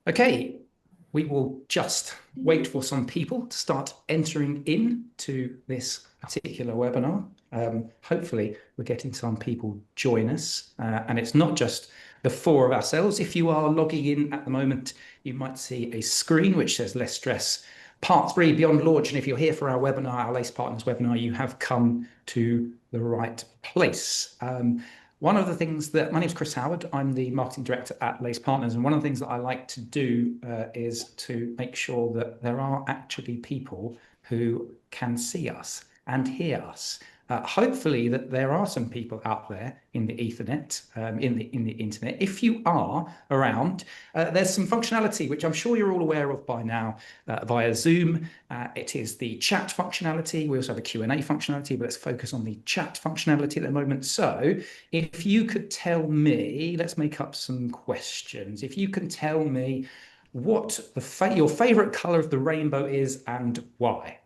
Okay, we will just wait for some people to start entering into this particular webinar. Hopefully we're getting some people join us, and it's not just the four of ourselves. If you are logging in at the moment, you might see a screen which says Less Stress Part 3 Beyond Launch. And if you're here for our webinar, our LACE Partners webinar, you have come to the right place. One of the things that, my name is Chris Howard, I'm the marketing director at LACE Partners, and one of the things that I like to do is to make sure that there are actually people who can see us and hear us. Hopefully that there are some people out there in the Ethernet, in the internet. If you are around, there's some functionality which I'm sure you're all aware of by now via Zoom. It is the chat functionality. We also have a Q&A functionality, but let's focus on the chat functionality at the moment. So if you could tell me, let's make up some questions. If you can tell me what your favorite color of the rainbow is and why.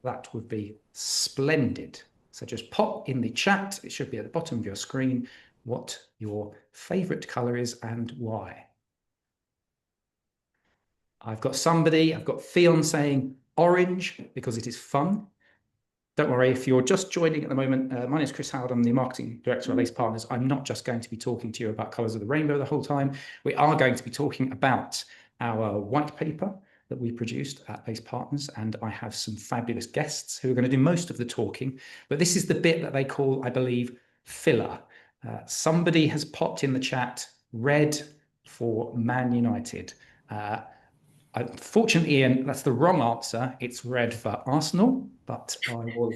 That would be splendid. So just pop in the chat, it should be at the bottom of your screen, what your favorite color is and why. I've got Theon saying orange because it is fun. Don't worry, if you're just joining at the moment, my name is Chris Howard, I'm the marketing director at LACE Partners. I'm not just going to be talking to you about colors of the rainbow the whole time. We are going to be talking about our white paper that we produced at LACE Partners, and I have some fabulous guests who are going to do most of the talking, but this is the bit that they call, I believe, filler. Somebody has popped in the chat, red for Man United. Unfortunately, Ian, that's the wrong answer. It's red for Arsenal, but I will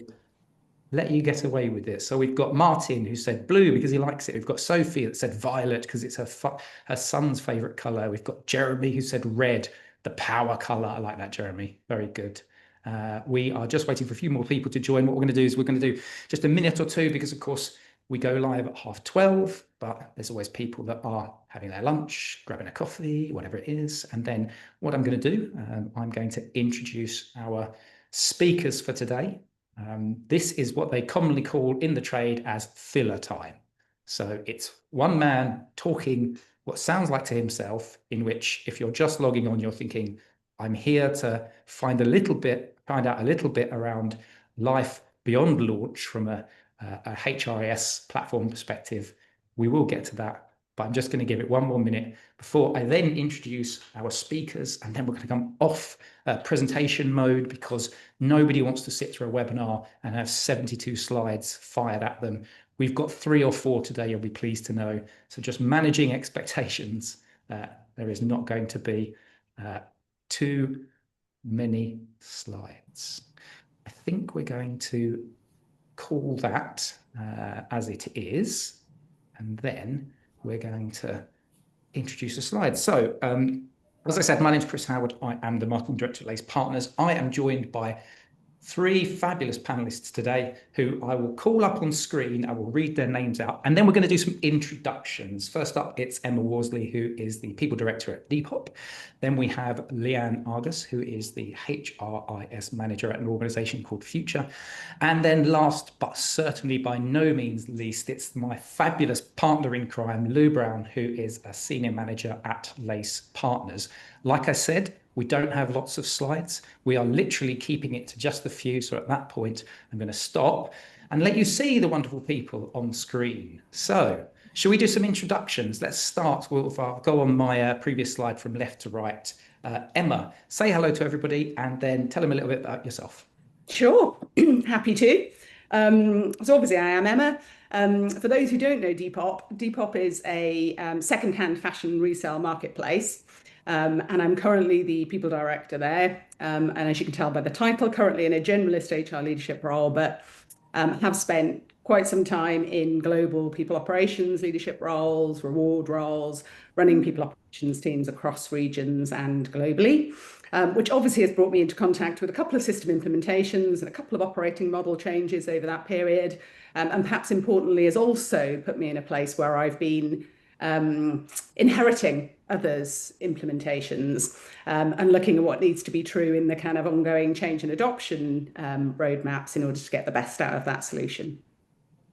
let you get away with it. So we've got Martin, who said blue because he likes it. We've got Sophie that said violet because it's her son's favorite color. We've got Jeremy who said red, the power color. I like that, Jeremy. Very good. We are just waiting for a few more people to join. What we're going to do is we're going to do just a minute or two because, of course, we go live at 12:30, but there's always people that are having their lunch, grabbing a coffee, whatever it is. And then what I'm going to do, I'm going to introduce our speakers for today. This is what they commonly call in the trade as filler time. So it's one man talking what sounds like to himself, in which if you're just logging on, you're thinking, I'm here to find out a little bit around life beyond launch from a HRIS platform perspective. We will get to that, but I'm just going to give it one more minute before I then introduce our speakers, and then we're going to come off presentation mode because nobody wants to sit through a webinar and have 72 slides fired at them. We've got 3 or 4 today, you'll be pleased to know. So just managing expectations, there is not going to be too many slides. I think we're going to call that as it is, and then we're going to introduce the slides. So as I said, my name is Chris Howard. I am the marketing director at LACE Partners. I am joined by 3 fabulous panelists today who I will call up on screen. I will read their names out, and then we're going to do some introductions. First up, it's Emma Worsley, who is the people director at Depop. Then we have Leanne Argus, who is the HRIS manager at an organization called Future. And then last, but certainly by no means least, it's my fabulous partner in crime, Lou Brown, who is a senior manager at LACE Partners. Like I said, we don't have lots of slides. We are literally keeping it to just a few. So at that point, I'm going to stop and let you see the wonderful people on screen. So shall we do some introductions? Let's start. I'll go on my previous slide from left to right. Emma, say hello to everybody and then tell them a little bit about yourself. Sure, happy to. So obviously I am Emma. For those who don't know Depop is a second-hand fashion resale marketplace. And I'm currently the people director there. And as you can tell by the title, currently in a generalist HR leadership role, but have spent quite some time in global people operations leadership roles, reward roles, running people operations teams across regions and globally, which obviously has brought me into contact with a couple of system implementations and a couple of operating model changes over that period. And perhaps importantly, has also put me in a place where I've been inheriting others' implementations and looking at what needs to be true in the kind of ongoing change and adoption roadmaps in order to get the best out of that solution.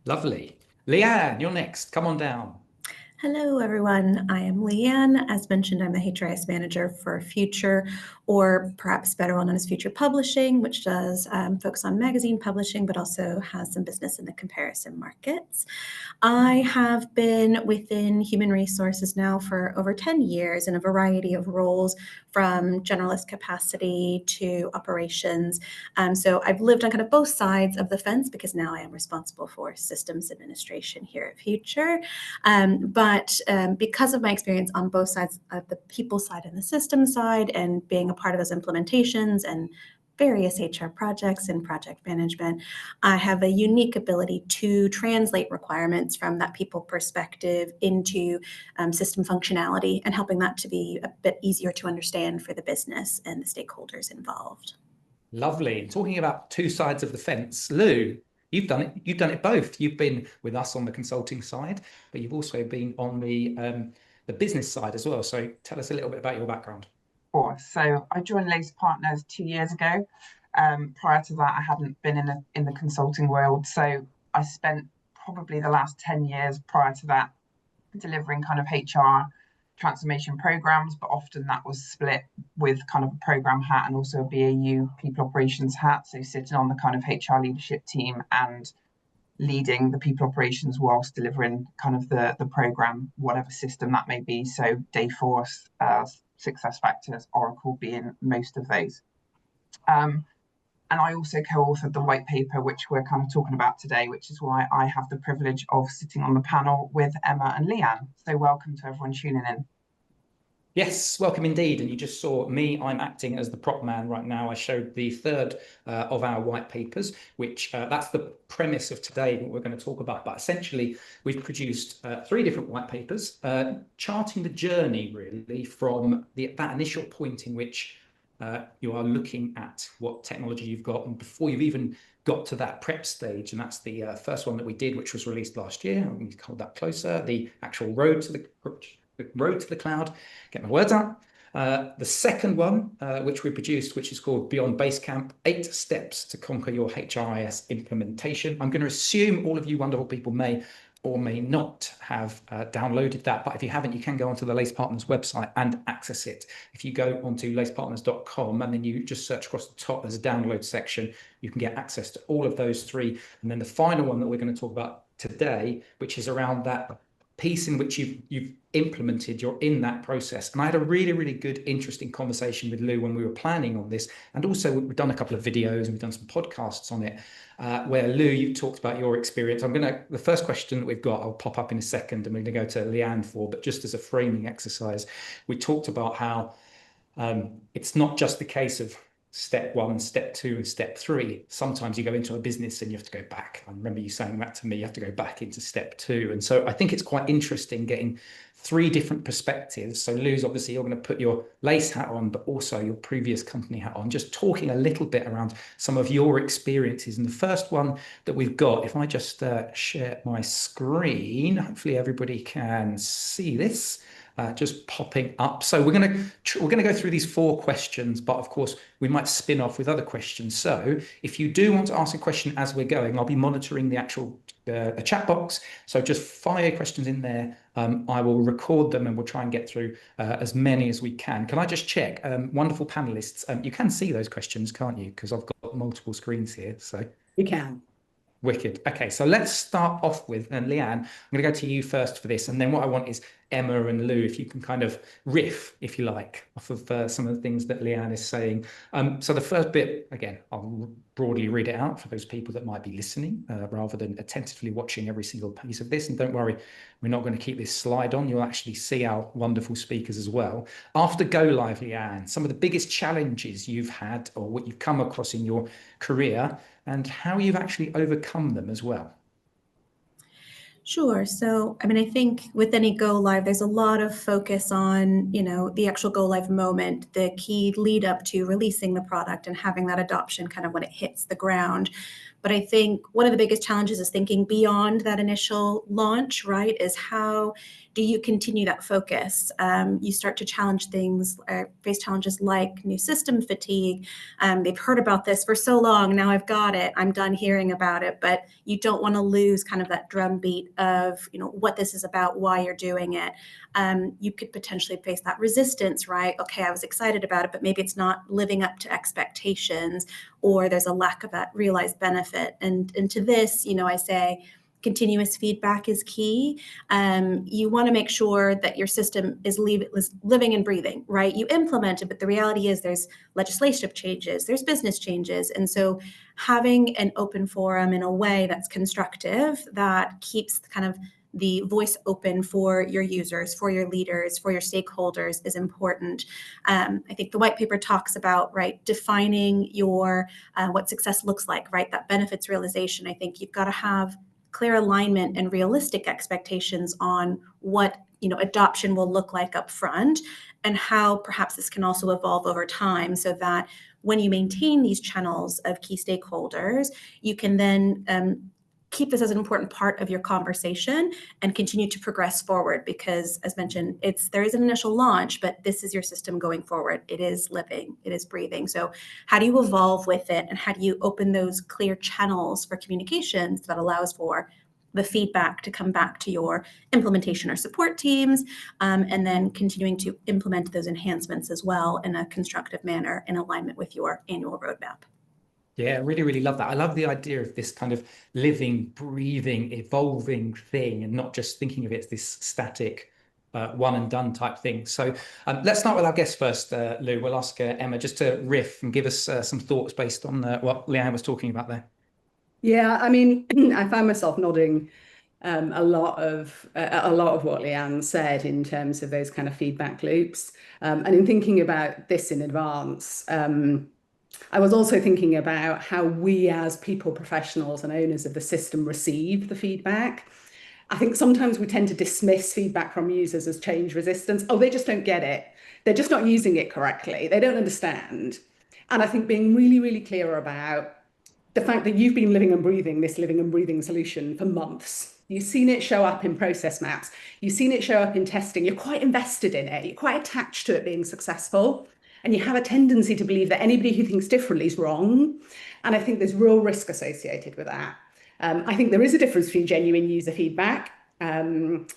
Lovely. Leanne, you're next. Come on down. Hello, everyone. I am Leanne. As mentioned, I'm the HRIS manager for Future, or perhaps better known as Future Publishing, which does focus on magazine publishing, but also has some business in the comparison markets. I have been within human resources now for over 10 years in a variety of roles, from generalist capacity to operations. So I've lived on kind of both sides of the fence, because now I am responsible for systems administration here at Future. But because of my experience on both sides of the people side and the system side, and being a part of those implementations and various HR projects and project management, I have a unique ability to translate requirements from that people perspective into system functionality, and helping that to be a bit easier to understand for the business and the stakeholders involved. Lovely. And talking about two sides of the fence, Lou, you've done it. You've done it both. You've been with us on the consulting side, but you've also been on the business side as well. So tell us a little bit about your background. So I joined Lace Partners 2 years ago. Prior to that, I hadn't been in the consulting world. So I spent probably the last 10 years prior to that delivering kind of HR transformation programs, but often that was split with kind of a program hat and also a BAU people operations hat. So sitting on the kind of HR leadership team and leading the people operations whilst delivering kind of the program, whatever system that may be. So Dayforce, SuccessFactors, Oracle being most of those. And I also co-authored the white paper, which we're kind of talking about today, which is why I have the privilege of sitting on the panel with Emma and Leanne. So welcome to everyone tuning in. Yes, welcome indeed. And you just saw me, I'm acting as the prop man right now. I showed the third of our white papers, which that's the premise of today, what we're going to talk about. But essentially, we've produced 3 different white papers, charting the journey really from that initial point in which you are looking at what technology you've got, and before you've even got to that prep stage. And that's the first one that we did, which was released last year. I'm going to hold that closer. The actual road to the cloud. Get my words out. The second one, which we produced, which is called Beyond Basecamp, 8 Steps to Conquer Your HRIS Implementation. I'm going to assume all of you wonderful people may or may not have downloaded that, but if you haven't, you can go onto the Lace Partners website and access it. If you go onto lacepartners.com and then you just search across the top, there's a download section, you can get access to all of those 3. And then the final one that we're going to talk about today, which is around that piece in which you've implemented, you're in that process. And I had a really, really good, interesting conversation with Lou when we were planning on this. And also we've done a couple of videos and we've done some podcasts on it, where Lou, you talked about your experience. The first question that we've got, I'll pop up in a second and we're going to go to Leanne for, but just as a framing exercise, we talked about how it's not just the case of step 1, step 2, and step 3. Sometimes you go into a business and you have to go back. I remember you saying that to me, you have to go back into step 2. And so I think it's quite interesting getting 3 different perspectives. So Lou's, obviously you're going to put your Lace hat on, but also your previous company hat on, just talking a little bit around some of your experiences. And the first one that we've got, if I just share my screen, hopefully everybody can see this. Just popping up. So we're going to go through these 4 questions, but of course we might spin off with other questions. So if you do want to ask a question as we're going, I'll be monitoring the actual chat box. So just fire your questions in there. I will record them and we'll try and get through as many as we can. Can I just check, wonderful panelists, you can see those questions, can't you? Because I've got multiple screens here. So You can. Wicked. Okay, so let's start off with, and Leanne, I'm going to go to you first for this. And then what I want is Emma and Lou, if you can kind of riff, if you like, off of some of the things that Leanne is saying. So the first bit, again, I'll broadly read it out for those people that might be listening rather than attentively watching every single piece of this. And don't worry, we're not going to keep this slide on. You'll actually see our wonderful speakers as well. After go live, Leanne, some of the biggest challenges you've had or what you've come across in your career and how you've actually overcome them as well. Sure. So, I think with any go live, there's a lot of focus on, the actual go live moment, the key lead up to releasing the product and having that adoption kind of when it hits the ground. But I think one of the biggest challenges is thinking beyond that initial launch, right? Is how do you continue that focus? You start to challenge things, face challenges like new system fatigue. They've heard about this for so long. Now I've got it. I'm done hearing about it. But you don't want to lose kind of that drumbeat of, what this is about, why you're doing it. You could potentially face that resistance, right? Okay, I was excited about it, but maybe it's not living up to expectations, or there's a lack of that realized benefit. And to this, I say, continuous feedback is key. You want to make sure that your system is living and breathing, right? You implement it, but the reality is there's legislative changes, there's business changes. And so having an open forum in a way that's constructive, that keeps kind of the voice open for your users, for your leaders, for your stakeholders is important. I think the white paper talks about, right, defining your what success looks like, right? That benefits realization. I think you've got to have clear alignment and realistic expectations on what adoption will look like up front, and how perhaps this can also evolve over time, so that when you maintain these channels of key stakeholders, you can then keep this as an important part of your conversation and continue to progress forward. Because, as mentioned, there is an initial launch, but this is your system going forward. It is living, it is breathing. So how do you evolve with it, and how do you open those clear channels for communications that allows for the feedback to come back to your implementation or support teams, and then continuing to implement those enhancements as well in a constructive manner in alignment with your annual roadmap? Yeah, I really, really love that. I love the idea of this kind of living, breathing, evolving thing, and not just thinking of it as this static one and done type thing. So let's start with our guest first, Lou. We'll ask Emma just to riff and give us some thoughts based on what Leanne was talking about there. Yeah, I mean, I found myself nodding a lot of what Leanne said in terms of those kind of feedback loops. And in thinking about this in advance, I was also thinking about how we as people, professionals and owners of the system receive the feedback. I think sometimes we tend to dismiss feedback from users as change resistance. Oh, they just don't get it. They're just not using it correctly. They don't understand. And I think being really, really clear about the fact that you've been living and breathing this living and breathing solution for months. You've seen it show up in process maps. You've seen it show up in testing. You're quite invested in it. You're quite attached to it being successful. And you have a tendency to believe that anybody who thinks differently is wrong. And I think there's real risk associated with that. I think there is a difference between genuine user feedback and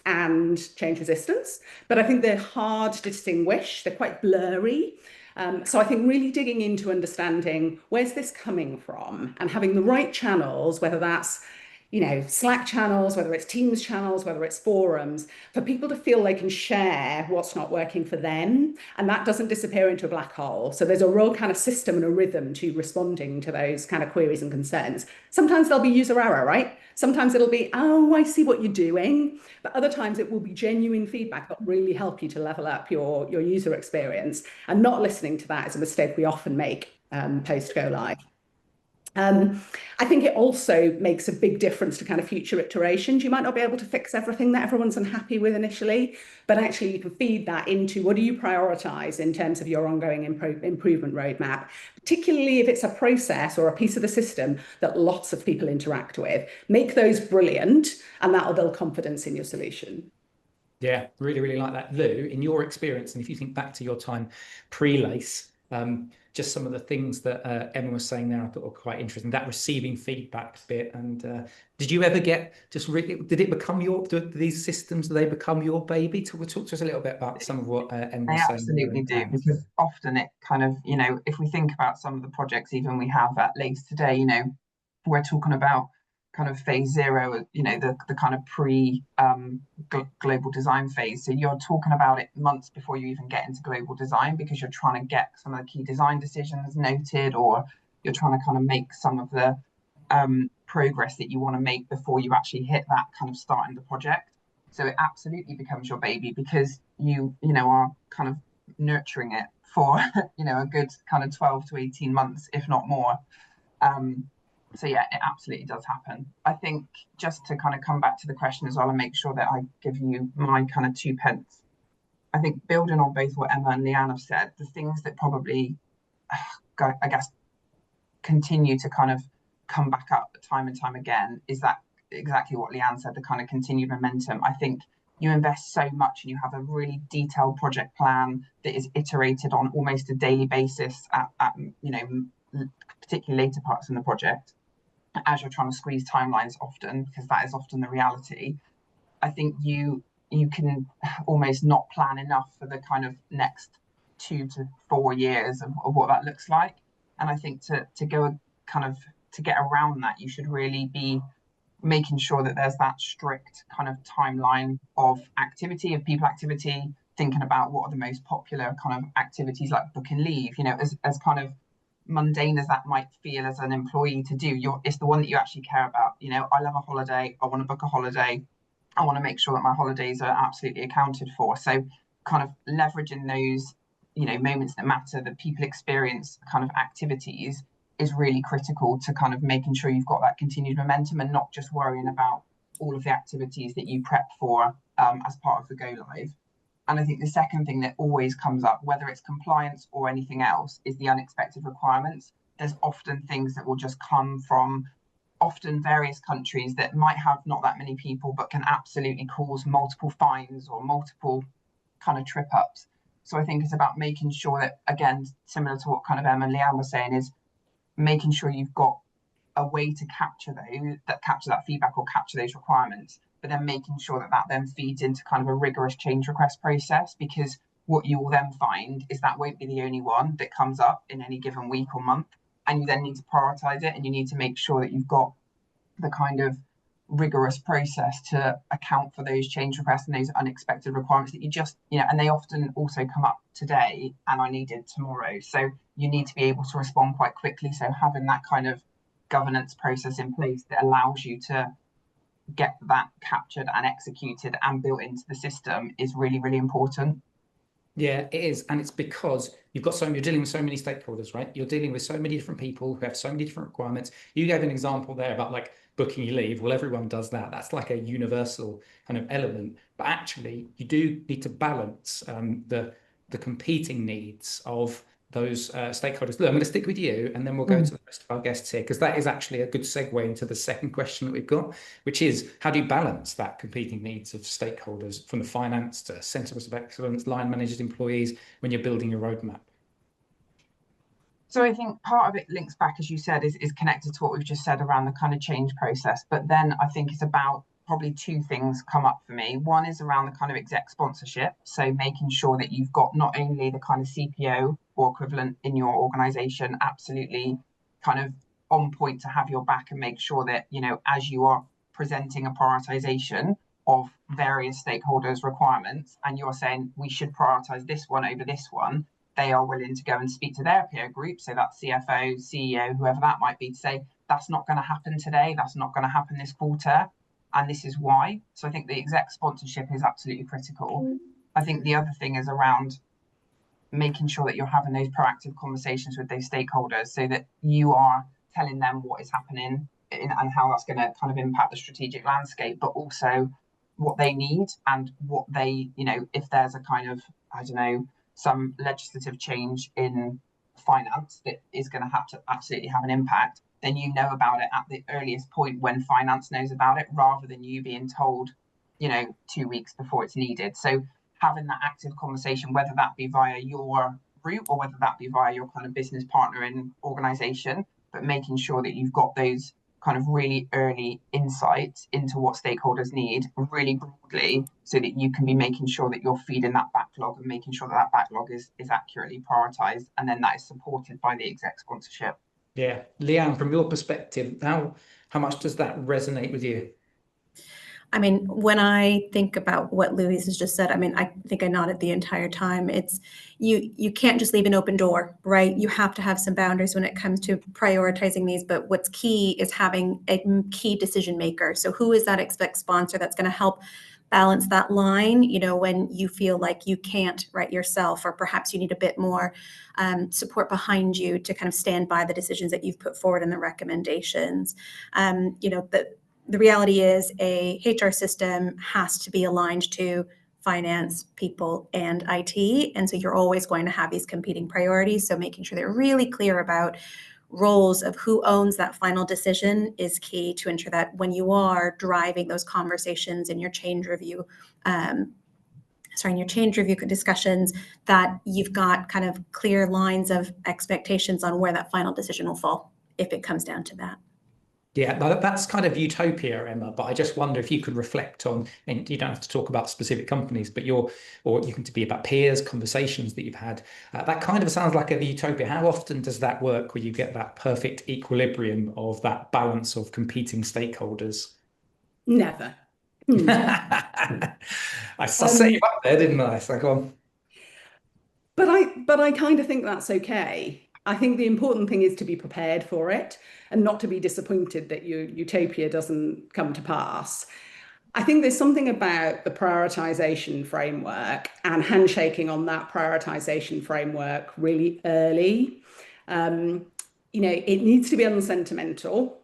change resistance, but I think they're hard to distinguish. They're quite blurry. So I think really digging into understanding where's this coming from, and having the right channels, whether that's Slack channels, whether it's Teams channels, whether it's forums, for people to feel they can share what's not working for them, and that doesn't disappear into a black hole. So there's a real kind of system and a rhythm to responding to those kind of queries and concerns. Sometimes there'll be user error, right? Sometimes it'll be, oh, I see what you're doing. But other times it will be genuine feedback that really help you to level up your user experience. And not listening to that is a mistake we often make post go live. I think it also makes a big difference to kind of future iterations. You might not be able to fix everything that everyone's unhappy with initially, but actually you can feed that into what do you prioritize in terms of your ongoing improvement roadmap, particularly if it's a process or a piece of the system that lots of people interact with. Make those brilliant, and that'll build confidence in your solution. Yeah, really, really like that. Lou, in your experience, and if you think back to your time pre-LACE, just some of the things that Emma was saying there, I thought were quite interesting. That receiving feedback bit, and did you ever get did it become these systems? Do they become your baby? Talk to us a little bit about some of what Emma was saying. They absolutely do, because often it kind of, if we think about some of the projects even we have at LACE today, we're talking about kind of phase 0, the kind of global design phase. So you're talking about it months before you even get into global design, because you're trying to get some of the key design decisions noted, or you're trying to kind of make some of the progress that you want to make before you actually hit that kind of start in the project. So it absolutely becomes your baby, because you are kind of nurturing it for a good kind of 12 to 18 months, if not more. So yeah, it absolutely does happen. I think, just to kind of come back to the question as well and make sure that I give you my kind of 2 pence, I think building on both what Emma and Leanne have said, the things that probably, I guess, continue to kind of come back up time and time again is that exactly what Leanne said, the kind of continued momentum. I think you invest so much and you have a really detailed project plan that is iterated on almost a daily basis at particularly later parts in the project, as you're trying to squeeze timelines often, because that is often the reality. I think you can almost not plan enough for the kind of next 2 to 4 years of what that looks like. And I think to go kind of to get around that, you should really be making sure that there's that strict kind of timeline of activity, of people activity, thinking about what are the most popular kind of activities like booking leave, as kind of mundane as that might feel as an employee to do, it's the one that you actually care about. I love a holiday, I want to book a holiday, I want to make sure that my holidays are absolutely accounted for. So kind of leveraging those, moments that matter, that people experience kind of activities, is really critical to kind of making sure you've got that continued momentum and not just worrying about all of the activities that you prep for as part of the go live. And I think the second thing that always comes up, whether it's compliance or anything else, is the unexpected requirements. There's often things that will just come from often various countries that might have not that many people, but can absolutely cause multiple fines or multiple kind of trip ups. So I think it's about making sure that, again, similar to what kind of Emma and Leanne were saying, is making sure you've got a way to capture that feedback or capture those requirements, but then making sure that then feeds into kind of a rigorous change request process, because what you will then find is that won't be the only one that comes up in any given week or month, and you then need to prioritize it, and you need to make sure that you've got the kind of rigorous process to account for those change requests and those unexpected requirements that you just, and they often also come up today and I need it tomorrow. So you need to be able to respond quite quickly. So having that kind of governance process in place that allows you to get that captured and executed and built into the system is really, really important. Yeah, it is. And it's because you're dealing with so many stakeholders, right? You're dealing with so many different people who have so many different requirements. You gave an example there about like booking your leave. Well, everyone does that. That's like a universal kind of element. But actually, you do need to balance the competing needs of those stakeholders. Look, I'm going to stick with you, and then we'll go to the rest of our guests here, because that is actually a good segue into the second question that we've got, which is, how do you balance that competing needs of stakeholders, from the finance to centers of excellence, line managers, employees, when you're building your roadmap? So I think part of it links back, as you said, is connected to what we've just said around the kind of change process. But then I think it's about probably two things come up for me. One is around the kind of exec sponsorship. So making sure that you've got not only the kind of CPO or equivalent in your organization absolutely kind of on point to have your back, and make sure that, as you are presenting a prioritization of various stakeholders' requirements, and you're saying we should prioritize this one over this one, they are willing to go and speak to their peer group, so that CFO, CEO, whoever that might be, to say, that's not going to happen today, that's not going to happen this quarter, and this is why. So I think the exec sponsorship is absolutely critical. I think the other thing is around making sure that you're having those proactive conversations with those stakeholders, so that you are telling them what is happening and how that's going to kind of impact the strategic landscape, but also what they need and what they, if there's a kind of, some legislative change in finance that is going to have to absolutely have an impact, then you know about it at the earliest point when finance knows about it, rather than you being told, 2 weeks before it's needed. So having that active conversation, whether that be via your route or whether that be via your kind of business partner in organization, but making sure that you've got those kind of really early insights into what stakeholders need really broadly, so that you can be making sure that you're feeding that backlog and making sure that backlog is accurately prioritized, and then that is supported by the exec sponsorship. Yeah. Leanne, from your perspective, how much does that resonate with you? I mean, when I think about what Louise has just said, I think I nodded the entire time. It's you can't just leave an open door, right? You have to have some boundaries when it comes to prioritizing these. But what's key is having a key decision maker. So who is that exec sponsor that's going to help balance that line, when you feel like you can't write yourself, or perhaps you need a bit more support behind you to kind of stand by the decisions that you've put forward and the recommendations. The reality is a HR system has to be aligned to finance, people, and IT. And so you're always going to have these competing priorities. So making sure they're really clear about roles of who owns that final decision is key to ensure that when you are driving those conversations in your change review, in your change review discussions, that you've got kind of clear lines of expectations on where that final decision will fall, if it comes down to that. Yeah, that's kind of utopia, Emma, but I just wonder if you could reflect on, and you don't have to talk about specific companies, but or you can be about peers, conversations that you've had. That kind of sounds like a utopia. How often does that work where you get that perfect equilibrium of that balance of competing stakeholders? Never. I set you up there, didn't I? So go on. But I kind of think that's okay. I think the important thing is to be prepared for it and not to be disappointed that your utopia doesn't come to pass. I think there's something about the prioritization framework and handshaking on that prioritization framework really early. It needs to be unsentimental.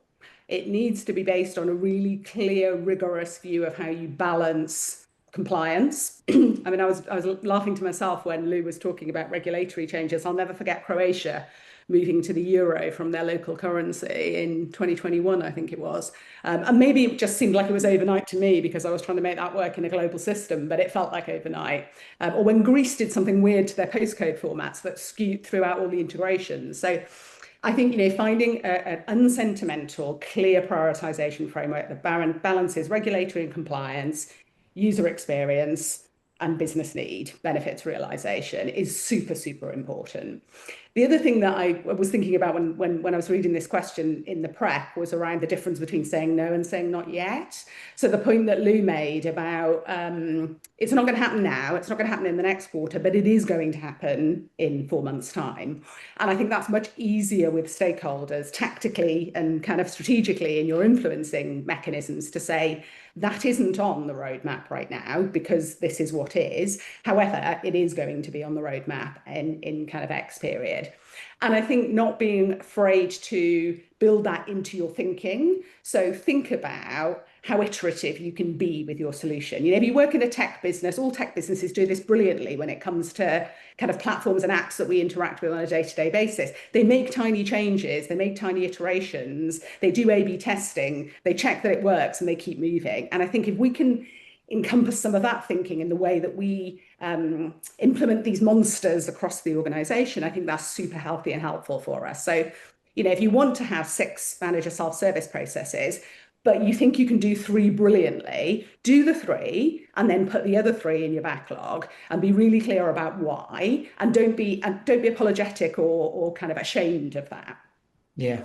It needs to be based on a really clear, rigorous view of how you balance compliance. I mean, I was laughing to myself when Lou was talking about regulatory changes. I'll never forget Croatia moving to the euro from their local currency in 2021, I think it was. And maybe it just seemed like it was overnight to me because I was trying to make that work in a global system, but it felt like overnight. Or when Greece did something weird to their postcode formats that skewed throughout all the integrations. So I think, finding an unsentimental, clear prioritization framework that balances regulatory and compliance, user experience, and business need, benefits realization is super, super important. The other thing that I was thinking about when I was reading this question in the prep was around the difference between saying no and saying not yet. So the point that Lou made about it's not going to happen now, it's not going to happen in the next quarter, but it is going to happen in 4 months' time. And I think that's much easier with stakeholders tactically and kind of strategically in your influencing mechanisms to say, that isn't on the roadmap right now because this is what is. However, it is going to be on the roadmap in kind of X period. And I think not being afraid to build that into your thinking. So think about how iterative you can be with your solution. If you work in a tech business, all tech businesses do this brilliantly when it comes to kind of platforms and apps that we interact with on a day-to-day basis. They make tiny changes, they make tiny iterations, they do A/B testing, they check that it works, and they keep moving. And I think if we can encompass some of that thinking in the way that we implement these monsters across the organization, I think that's super healthy and helpful for us. So, if you want to have 6 manager self-service processes, but you think you can do 3 brilliantly, do the 3 and then put the other 3 in your backlog and be really clear about why, and don't be apologetic or kind of ashamed of that. Yeah,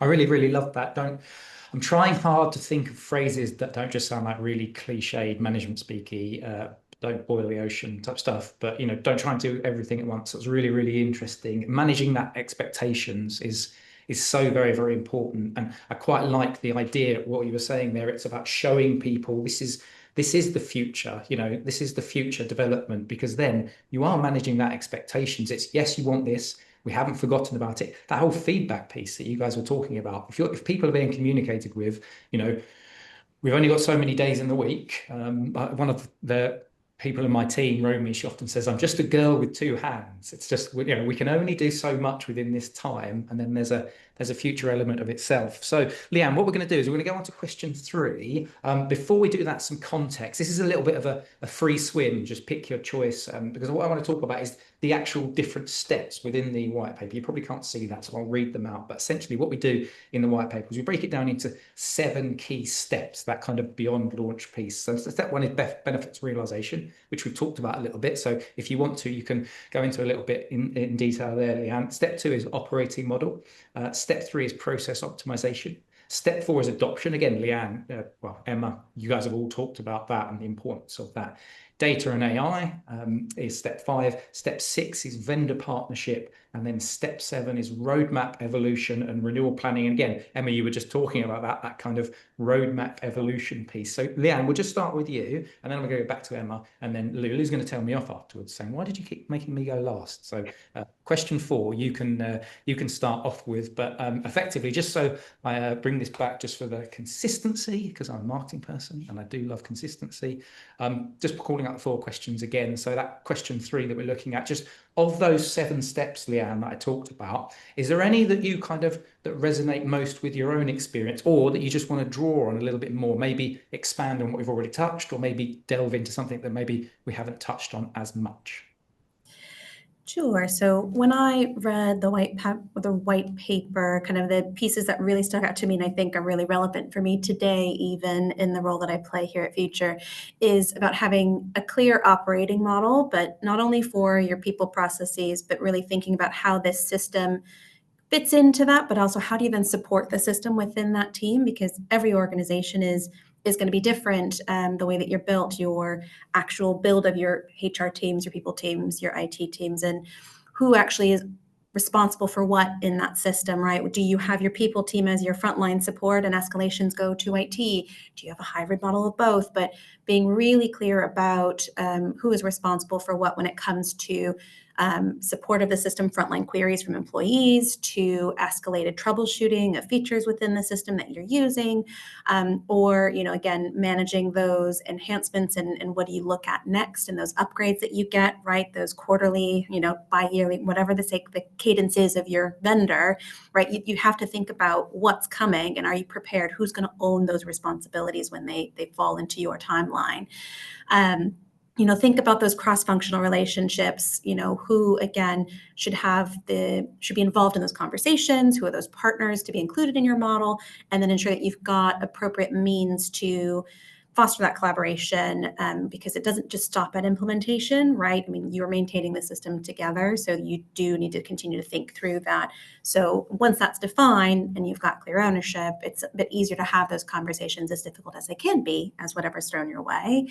I really, really love that. I'm trying hard to think of phrases that don't just sound like really cliched management speaky, don't boil the ocean type stuff, but don't try and do everything at once. So it's really, really interesting. Managing that expectations is so very, very important. And I quite like the idea of what you were saying there. It's about showing people this is the future, this is the future development, because then you are managing that expectations. It's, yes, you want this. We haven't forgotten about it. That whole feedback piece that you guys were talking about, if people are being communicated with, we've only got so many days in the week. One of the people in my team, Romy, she often says, I'm just a girl with 2 hands. It's just, we can only do so much within this time. And then there's a future element of itself. So Leanne, what we're going to do is we're going to go on to question 3. Before we do that, some context. This is a little bit of a free swim, just pick your choice. Because what I want to talk about is the actual different steps within the white paper. You probably can't see that, so I'll read them out. But essentially what we do in the white paper is we break it down into 7 key steps, that kind of beyond launch piece. So step 1 is benefits realization, which we've talked about a little bit. So if you want to, you can go into a little bit in detail there, Leanne. Step 2 is operating model. Step 3 is process optimization. Step 4 is adoption. Again, Leanne, Emma, you guys have all talked about that and the importance of that. Data and AI is step 5. Step 6 is vendor partnership. And then step 7 is roadmap evolution and renewal planning. And again, Emma, you were just talking about that kind of roadmap evolution piece. So Leanne, we'll just start with you, and then we'll go back to Emma, and then Lou's going to tell me off afterwards, saying, why did you keep making me go last? So question 4, you can start off with, but effectively, just so I bring this back just for the consistency, because I'm a marketing person and I do love consistency, just calling bring up the 4 questions again. So that question 3 that we're looking at, just of those 7 steps, Leanne, that I talked about, is there any that you that resonate most with your own experience, or that you just want to draw on a little bit more, maybe expand on what we've already touched, or maybe delve into something that maybe we haven't touched on as much? Sure. So when I read the white paper, kind of the pieces that really stuck out to me and I think are really relevant for me today, even in the role that I play here at Future, is about having a clear operating model, but not only for your people processes, but really thinking about how this system fits into that, but also how do you then support the system within that team? Because every organization is going to be different. The way that you're built, your actual build of your HR teams, your people teams, your IT teams, and who actually is responsible for what in that system, right? Do you have your people team as your frontline support and escalations go to IT? Do you have a hybrid model of both? But being really clear about who is responsible for what when it comes to support of the system, frontline queries from employees, to escalated troubleshooting of features within the system that you're using, or, again, managing those enhancements and what do you look at next and those upgrades that you get, right? Those quarterly, bi-yearly, whatever the cadence is of your vendor, right? You have to think about what's coming and are you prepared? Who's going to own those responsibilities when they fall into your timeline? Think about those cross-functional relationships, who, again, should be involved in those conversations, who are those partners to be included in your model, and then ensure that you've got appropriate means to foster that collaboration, because it doesn't just stop at implementation, right? I mean, you're maintaining the system together, so you do need to continue to think through that. So once that's defined and you've got clear ownership, it's a bit easier to have those conversations, as difficult as they can be, as whatever's thrown your way.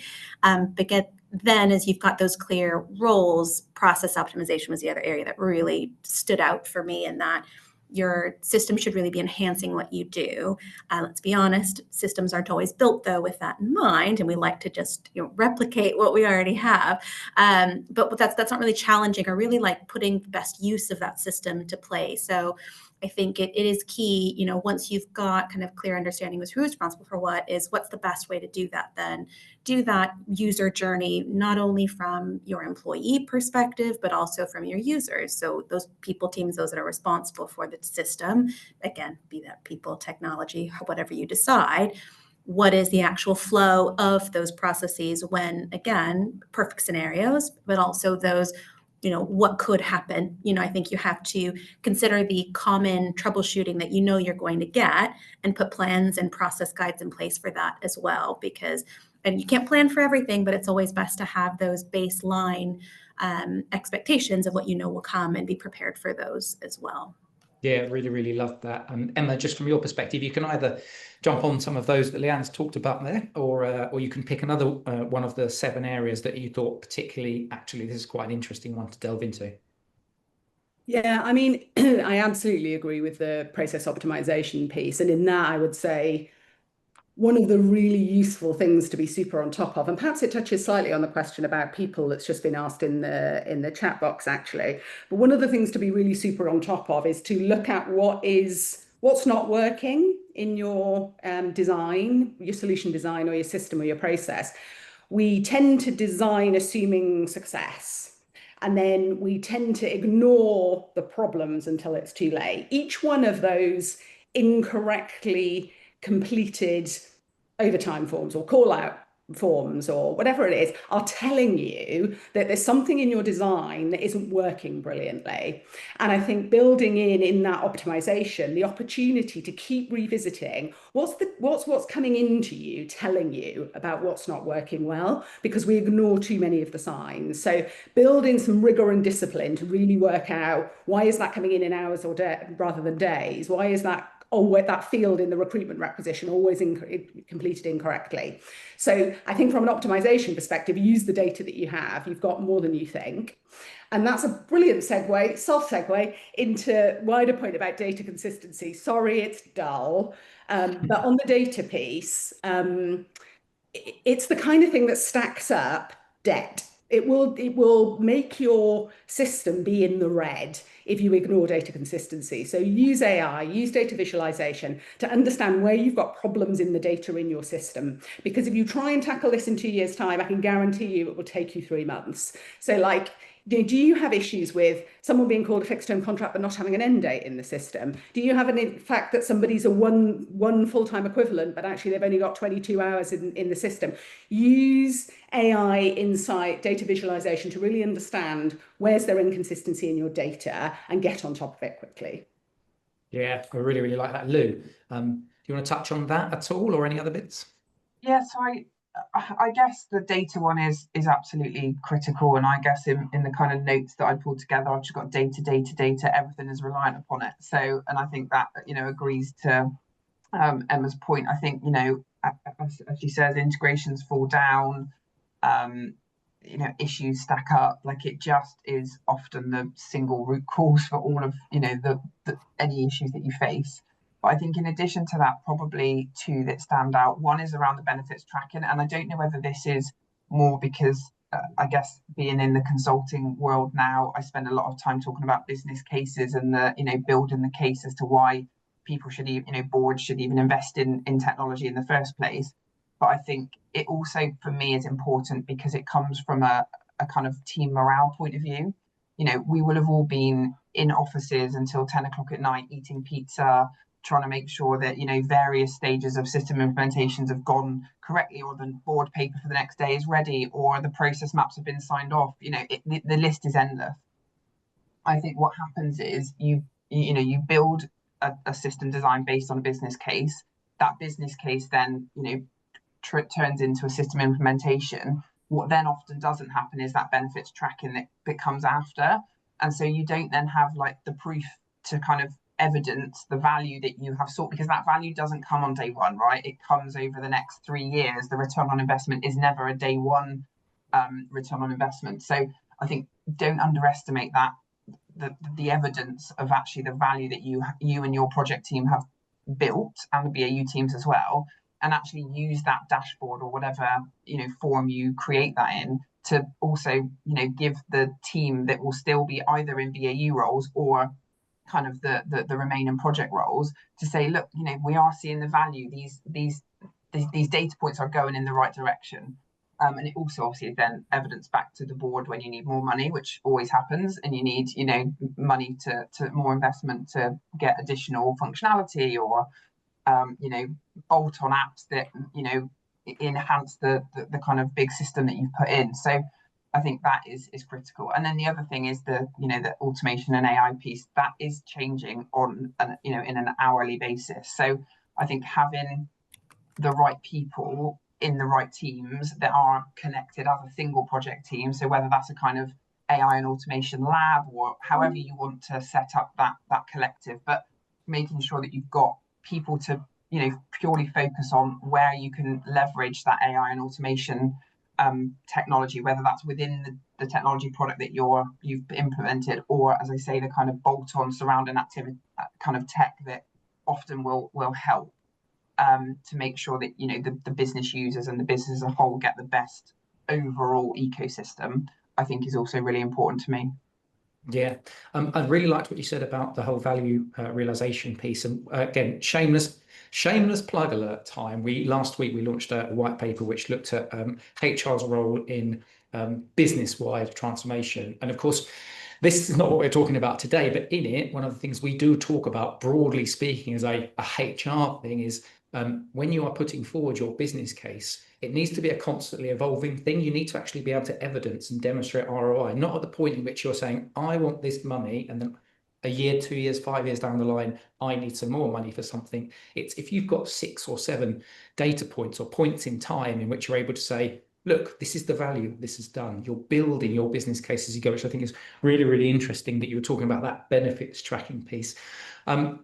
Then as you've got those clear roles, process optimization was the other area that really stood out for me, in that your system should really be enhancing what you do. Let's be honest, systems aren't always built, though, with that in mind, and we like to just replicate what we already have. But that's not really challenging, or really like putting the best use of that system to play. So I think it is key, once you've got kind of clear understanding of who's responsible for what's the best way to do that then? Do that user journey, not only from your employee perspective, but also from your users. So those people teams, those that are responsible for the system, again, be that people, technology, whatever you decide, what is the actual flow of those processes when, again, perfect scenarios, but also those what could happen. I think you have to consider the common troubleshooting that you're going to get, and put plans and process guides in place for that as well, and you can't plan for everything, but it's always best to have those baseline expectations of what will come, and be prepared for those as well. Yeah, really, really loved that. Emma, just from your perspective, you can either jump on some of those that Leanne's talked about there, or you can pick another one of the 7 areas that you thought particularly, actually, this is quite an interesting one to delve into. Yeah, I mean, I absolutely agree with the process optimization piece. And in that, I would say one of the really useful things to be super on top of, and perhaps it touches slightly on the question about people that's just been asked in the chat box, actually, but one of the things to be really super on top of is to look at what's not working in your design, your solution design, or your system, or your process. We tend to design assuming success, and then we tend to ignore the problems until it's too late. Each one of those incorrectly completed overtime forms or call out forms or whatever it is are telling you that there's something in your design that isn't working brilliantly. And I think building in that optimization, the opportunity to keep revisiting what's coming into you, telling you about what's not working well, because we ignore too many of the signs. So build in some rigor and discipline to really work out, why is that coming in hours or rather than days? Why is that that field in the recruitment requisition always completed incorrectly? So I think from an optimization perspective, use the data that you have. You've got more than you think. And that's a brilliant self-segue into wider point about data consistency. Sorry, it's dull. But on the data piece, it's the kind of thing that stacks up debt It will make your system be in the red if you ignore data consistency. So use AI, use data visualization to understand where you've got problems in the data in your system. Because if you try and tackle this in 2 years' time, I can guarantee you it will take you 3 months. So like, do you have issues with someone being called a fixed term contract but not having an end date in the system? Do you have an fact that somebody's a one full-time equivalent, but actually they've only got 22 hours in the system? Use AI, insight, data visualization to really understand where's there inconsistency in your data and get on top of it quickly. Yeah, I really, really like that. Lou, do you want to touch on that at all, or any other bits? Yeah, so I guess the data one is absolutely critical, and I guess in the kind of notes that I pulled together, I've just got data, everything is reliant upon it. So, and I think that, you know, agrees to Emma's point. I think, you know, as she says, integrations fall down, you know, issues stack up. Like, it just is often the single root cause for all of, you know, the any issues that you face. But I think in addition to that, probably two that stand out. One is around the benefits tracking, and I don't know whether this is more because I guess being in the consulting world now, I spend a lot of time talking about business cases and the, you know, building the case as to why people should even, you know, boards should even invest in technology in the first place. But I think it also, for me, is important because it comes from a kind of team morale point of view. You know, we will have all been in offices until 10 o'clock at night eating pizza, trying to make sure that, you know, various stages of system implementations have gone correctly, or the board paper for the next day is ready, or the process maps have been signed off. You know, the list is endless. I think what happens is you build a system design based on a business case. That business case then, you know, turns into a system implementation. What then often doesn't happen is that benefits tracking that comes after. And so you don't then have like the proof to kind of evidence the value that you have sought, because that value doesn't come on day one, right? It comes over the next 3 years. The return on investment is never a day one return on investment. So I think don't underestimate that, the evidence of actually the value that you and your project team have built, and the BAU teams as well, and actually use that dashboard or whatever, you know, form you create that in, to also, you know, give the team that will still be either in BAU roles or kind of the remaining project roles, to say, look, you know, we are seeing the value. These data points are going in the right direction. And it also obviously then evidence back to the board when you need more money, which always happens, and you need, you know, money to more investment to get additional functionality, or you know, bolt on apps that, you know, enhance the kind of big system that you've put in. So I think that is critical. And then the other thing is the, you know, the automation and AI piece that is changing on an, you know, in an hourly basis. So I think having the right people in the right teams that are connected as a single project team, so whether that's a kind of AI and automation lab, or however you want to set up that collective, but making sure that you've got people to, you know, purely focus on where you can leverage that AI and automation technology, whether that's within the technology product that you've implemented, or, as I say, the kind of bolt-on surrounding activity kind of tech that often will help to make sure that, you know, the business users and the business as a whole get the best overall ecosystem, I think is also really important to me. Yeah, I really liked what you said about the whole value realization piece. And again, shameless plug alert time. Last week we launched a white paper which looked at HR's role in business-wide transformation. And of course, this is not what we're talking about today, but in it, one of the things we do talk about, broadly speaking, as a HR thing, is when you are putting forward your business case, it needs to be a constantly evolving thing. You need to actually be able to evidence and demonstrate ROI, not at the point in which you're saying, I want this money, and then a year, 2 years, 5 years down the line, I need some more money for something. It's if you've got 6 or 7 data points or points in time in which you're able to say, look, this is the value, this is done. You're building your business case as you go, which I think is really, really interesting that you were talking about that benefits tracking piece.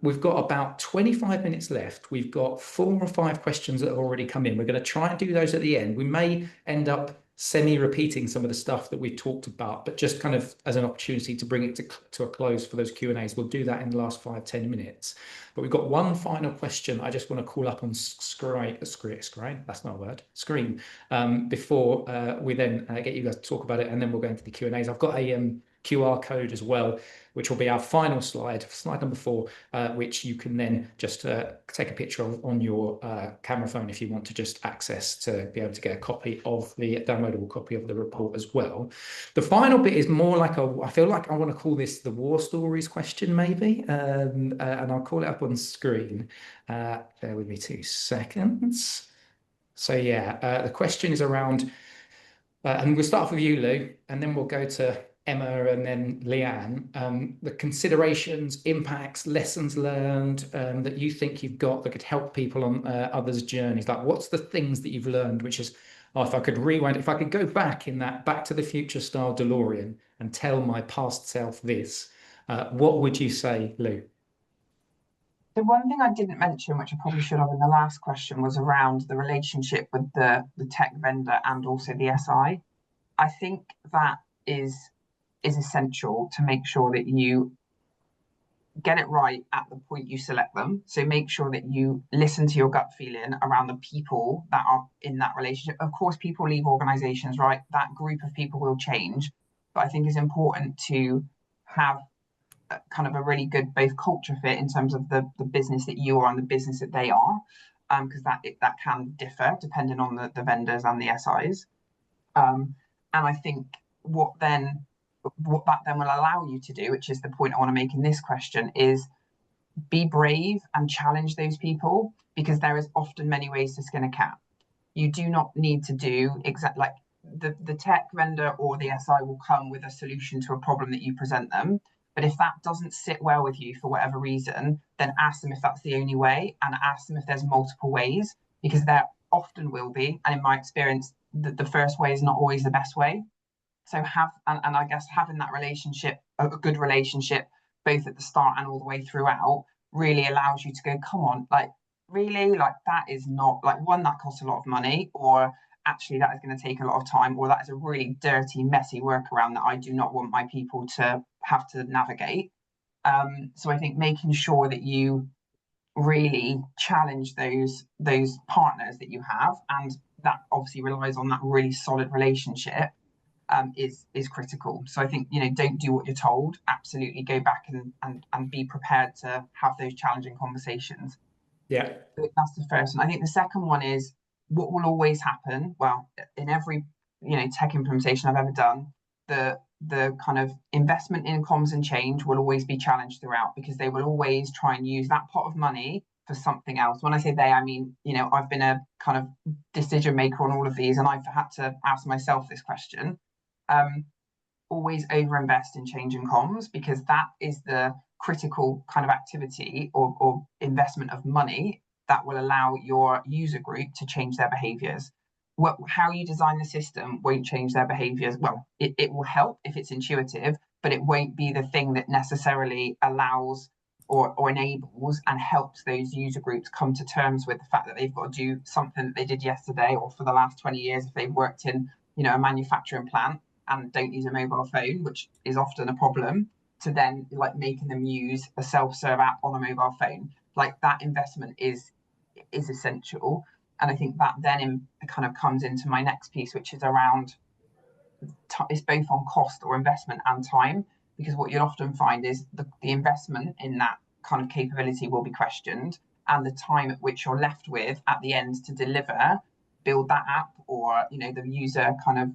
We've got about 25 minutes left. We've got 4 or 5 questions that have already come in. We're going to try and do those at the end. We may end up semi-repeating some of the stuff that we talked about, but just kind of as an opportunity to bring it to a close for those Q&As. We'll do that in the last 5-10 minutes. But we've got one final question I just want to call up on screen. That's not a word. Screen. Before we then get you guys to talk about it, and then we'll go into the Q&As. I've got a QR code as well, which will be our final slide number 4, which you can then just take a picture of on your camera phone if you want to just access to be able to get a copy of the downloadable copy of the report as well. The final bit is more like I feel like I want to call this the war stories question maybe, and I'll call it up on screen. Bear with me 2 seconds. So yeah, the question is around, and we'll start off with you, Lou, and then we'll go to Emma and then Leanne, the considerations, impacts, lessons learned that you think you've got that could help people on others' journeys. Like, what's the things that you've learned, which is, oh, if I could rewind, if I could go back in that Back to the Future style DeLorean and tell my past self this, what would you say, Lou? The one thing I didn't mention, which I probably should have in the last question, was around the relationship with the tech vendor and also the SI. I think that is essential to make sure that you get it right at the point you select them. So make sure that you listen to your gut feeling around the people that are in that relationship. Of course, people leave organizations, right? That group of people will change. But I think it's important to have kind of a really good both culture fit in terms of the business that you are and the business that they are, because that can differ depending on the vendors and the SIs. And I think what that then will allow you to do, which is the point I want to make in this question, is be brave and challenge those people, because there is often many ways to skin a cat. You do not need to do like the tech vendor or the SI will come with a solution to a problem that you present them. But if that doesn't sit well with you for whatever reason, then ask them if that's the only way, and ask them if there's multiple ways, because there often will be. And in my experience, the first way is not always the best way. So and I guess having that relationship, a good relationship, both at the start and all the way throughout, really allows you to go, come on, like, really, like, that is not, like, one, that costs a lot of money, or actually that is going to take a lot of time, or that is a really dirty, messy workaround that I do not want my people to have to navigate. So I think making sure that you really challenge those partners that you have, and that obviously relies on that really solid relationship, is critical. So I think, don't do what you're told. Absolutely go back and be prepared to have those challenging conversations. Yeah. That's the first one. I think the second one is, what will always happen, well, in every tech implementation I've ever done, the kind of investment in comms and change will always be challenged throughout, because they will always try and use that pot of money for something else. When I say they, I mean, I've been a kind of decision maker on all of these, and I've had to ask myself this question. Always overinvest in change and comms, because that is the critical kind of activity or investment of money that will allow your user group to change their behaviors. How you design the system won't change their behaviors. Well, it will help if it's intuitive, but it won't be the thing that necessarily allows or enables and helps those user groups come to terms with the fact that they've got to do something that they did yesterday or for the last 20 years if they've worked in a manufacturing plant and don't use a mobile phone, which is often a problem, to then like making them use a self-serve app on a mobile phone. Like, that investment is essential. And I think that then kind of comes into my next piece, which is around it's both on cost or investment and time, because what you'll often find is the investment in that kind of capability will be questioned, and the time at which you're left with at the end to build that app, or the user kind of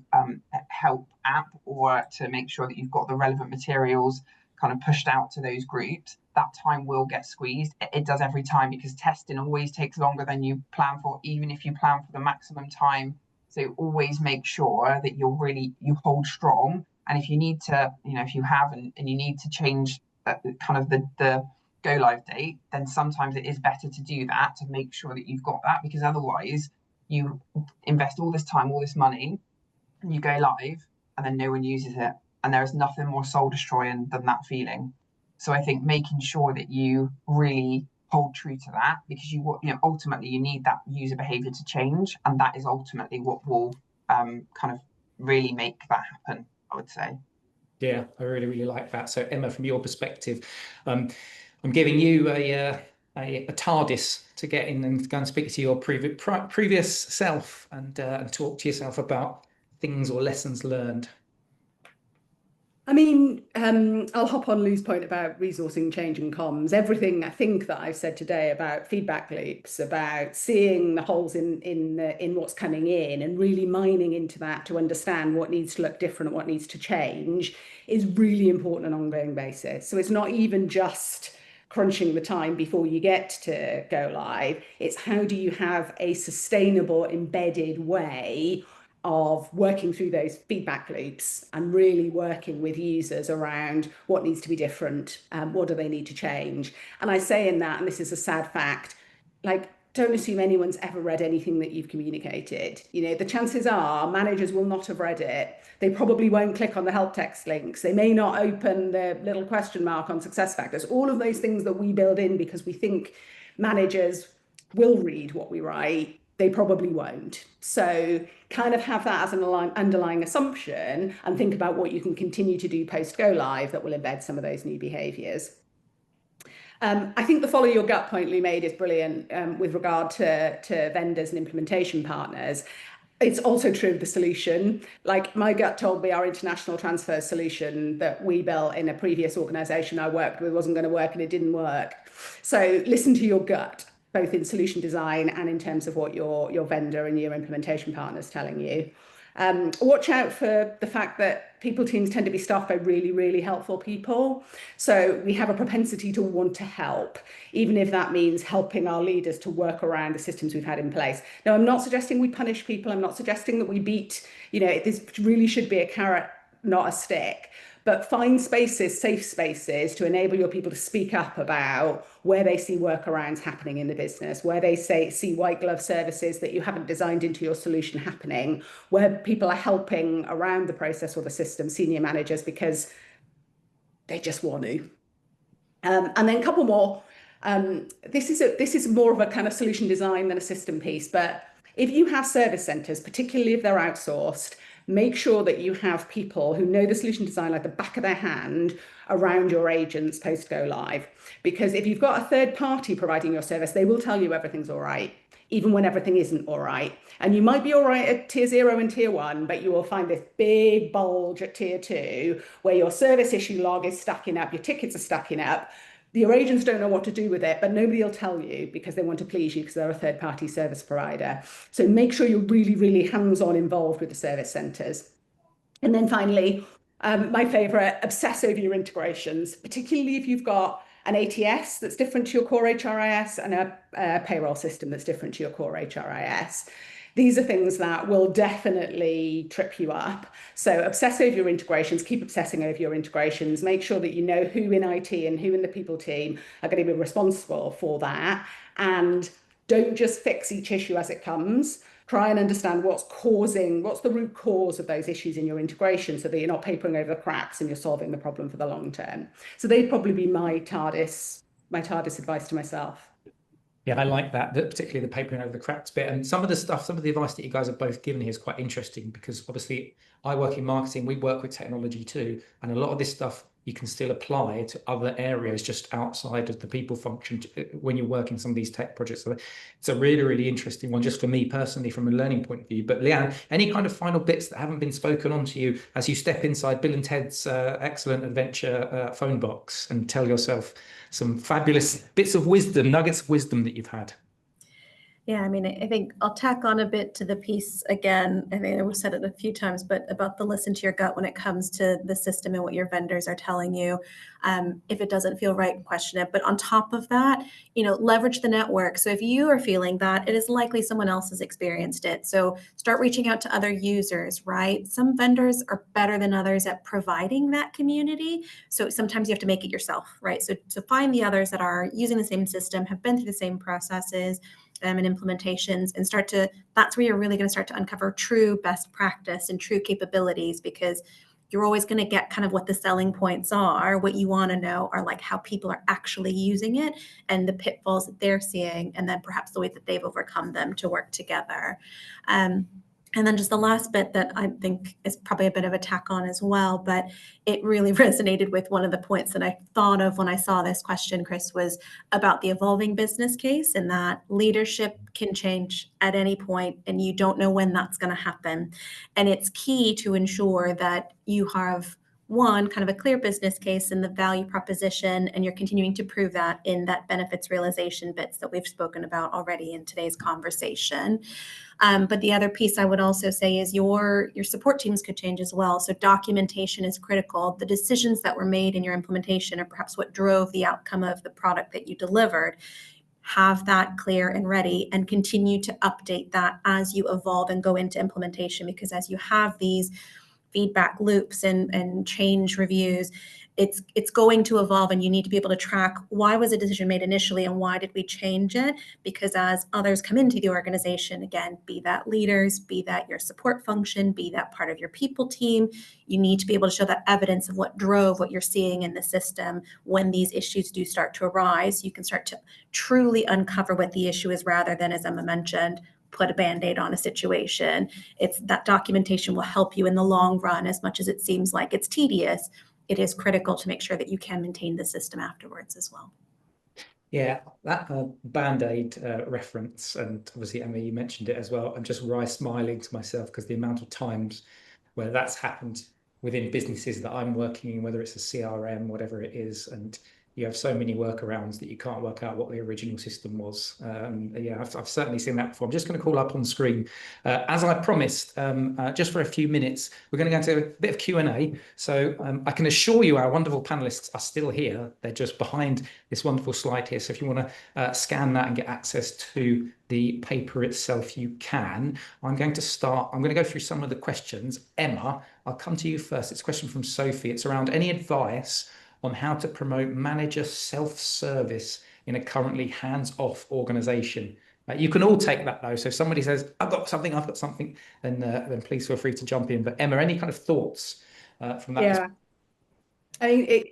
help app, or to make sure that you've got the relevant materials kind of pushed out to those groups, that time will get squeezed. It does every time, because testing always takes longer than you plan for, even if you plan for the maximum time. So always make sure that you hold strong. And if you need to, if you have and you need to change kind of the go live date, then sometimes it is better to do that, to make sure that you've got that, because otherwise you invest all this time, all this money, and you go live and then no one uses it. And there is nothing more soul destroying than that feeling. So I think making sure that you really hold true to that, because ultimately you need that user behavior to change, and that is ultimately what will kind of really make that happen, I would say. Yeah, I really like that. So Emma, from your perspective, I'm giving you a TARDIS to get in and go and speak to your previous self and talk to yourself about things or lessons learned. I mean, I'll hop on Lou's point about resourcing, change and comms. Everything I think that I've said today about feedback loops, about seeing the holes in what's coming in and really mining into that to understand what needs to look different and what needs to change is really important on an ongoing basis. So it's not even just crunching the time before you get to go live. It's how do you have a sustainable, embedded way of working through those feedback loops and really working with users around what needs to be different, what do they need to change. And I say in that, and this is a sad fact, like, don't assume anyone's ever read anything that you've communicated. You know, the chances are managers will not have read it. They probably won't click on the help text links. They may not open the little question mark on SuccessFactors. All of those things that we build in because we think managers will read what we write, they probably won't. So kind of have that as an underlying assumption and think about what you can continue to do post go live that will embed some of those new behaviours. I think the follow your gut point Lou made is brilliant with regard to vendors and implementation partners. It's also true of the solution. Like, my gut told me our international transfer solution that we built in a previous organisation I worked with wasn't going to work, and it didn't work. So listen to your gut, both in solution design and in terms of what your vendor and your implementation partner is telling you. Watch out for the fact that people teams tend to be staffed by really, really helpful people. So we have a propensity to want to help, even if that means helping our leaders to work around the systems we've had in place. Now, I'm not suggesting we punish people. I'm not suggesting that we beat, you know, this really should be a carrot, not a stick. But find spaces, safe spaces, to enable your people to speak up about where they see workarounds happening in the business, where they see white glove services that you haven't designed into your solution happening, where people are helping around the process or the system, senior managers, because they just want to. And then a couple more. This is more of a kind of solution design than a system piece. But if you have service centers, particularly if they're outsourced, make sure that you have people who know the solution design like the back of their hand around your agents post go live. Because if you've got a third party providing your service, they will tell you everything's all right, even when everything isn't all right. And you might be all right at tier 0 and tier 1, but you will find this big bulge at tier 2 where your service issue log is stacking up, your tickets are stacking up. Your agents don't know what to do with it, but nobody will tell you because they want to please you because they're a third-party service provider. So make sure you're really, really hands-on involved with the service centres. And then finally, my favourite, obsess over your integrations, particularly if you've got an ATS that's different to your core HRIS and a payroll system that's different to your core HRIS. These are things that will definitely trip you up. So obsess over your integrations, keep obsessing over your integrations, make sure that you know who in IT and who in the people team are going to be responsible for that. And don't just fix each issue as it comes. Try and understand what's the root cause of those issues in your integration so that you're not papering over the cracks and you're solving the problem for the long term. So they'd probably be my TARDIS advice to myself. Yeah, I like that, particularly the papering over the cracks bit. And some of the advice that you guys have both given here is quite interesting because obviously I work in marketing, we work with technology too. And a lot of this stuff you can still apply to other areas just outside of the people function when you're working some of these tech projects. So it's a really, really interesting one just for me personally from a learning point of view. But Leanne, any kind of final bits that haven't been spoken on to you as you step inside Bill and Ted's excellent adventure phone box and tell yourself some fabulous bits of wisdom, nuggets of wisdom that you've had? Yeah, I mean, I think I'll tack on a bit to the piece again. I mean, I've said it a few times, but about the listen to your gut when it comes to the system and what your vendors are telling you. If it doesn't feel right, question it. But on top of that, leverage the network. So if you are feeling that, it is likely someone else has experienced it. So start reaching out to other users, right? Some vendors are better than others at providing that community. So sometimes you have to make it yourself, right? So find the others that are using the same system, have been through the same processes, and implementations, and that's where you're really going to start to uncover true best practice and true capabilities, because you're always going to get kind of what the selling points are. What you want to know are like how people are actually using it and the pitfalls that they're seeing, and then perhaps the way that they've overcome them to work together. And And then just the last bit that I think is probably a bit of a tack on as well, but it really resonated with one of the points that I thought of when I saw this question, Chris, was about the evolving business case, and that leadership can change at any point and you don't know when that's going to happen. And it's key to ensure that you have one, kind of a clear business case and the value proposition, and you're continuing to prove that in that benefits realization bits that we've spoken about already in today's conversation. But the other piece I would also say is your support teams could change as well. So documentation is critical. The decisions that were made in your implementation, or perhaps what drove the outcome of the product that you delivered, have that clear and ready, and continue to update that as you evolve and go into implementation. Because as you have these feedback loops and change reviews, it's going to evolve, and you need to be able to track, why was a decision made initially and why did we change it? Because as others come into the organization, again, be that leaders, be that your support function, be that part of your people team, you need to be able to show that evidence of what drove what you're seeing in the system when these issues do start to arise. You can start to truly uncover what the issue is, rather than, as Emma mentioned, put a Band-Aid on a situation. It's that documentation will help you in the long run. As much as it seems like it's tedious, it is critical to make sure that you can maintain the system afterwards as well. Yeah, that Band-Aid reference, and obviously, Emma, you mentioned it as well. I'm just smiling to myself because the amount of times where that's happened within businesses that I'm working in, whether it's a CRM, whatever it is, and you have so many workarounds that you can't work out what the original system was. Yeah, I've certainly seen that before. I'm just going to call up on screen. As I promised, just for a few minutes, we're going to go into a bit of Q&A. So I can assure you our wonderful panelists are still here. They're just behind this wonderful slide here. So if you want to scan that and get access to the paper itself, you can. I'm going to go through some of the questions. Emma, I'll come to you first. It's a question from Sophie. It's around any advice on how to promote manager self-service in a currently hands-off organization. You can all take that though. So if somebody says, I've got something, then please feel free to jump in. But Emma, any kind of thoughts from that? Yeah, I mean,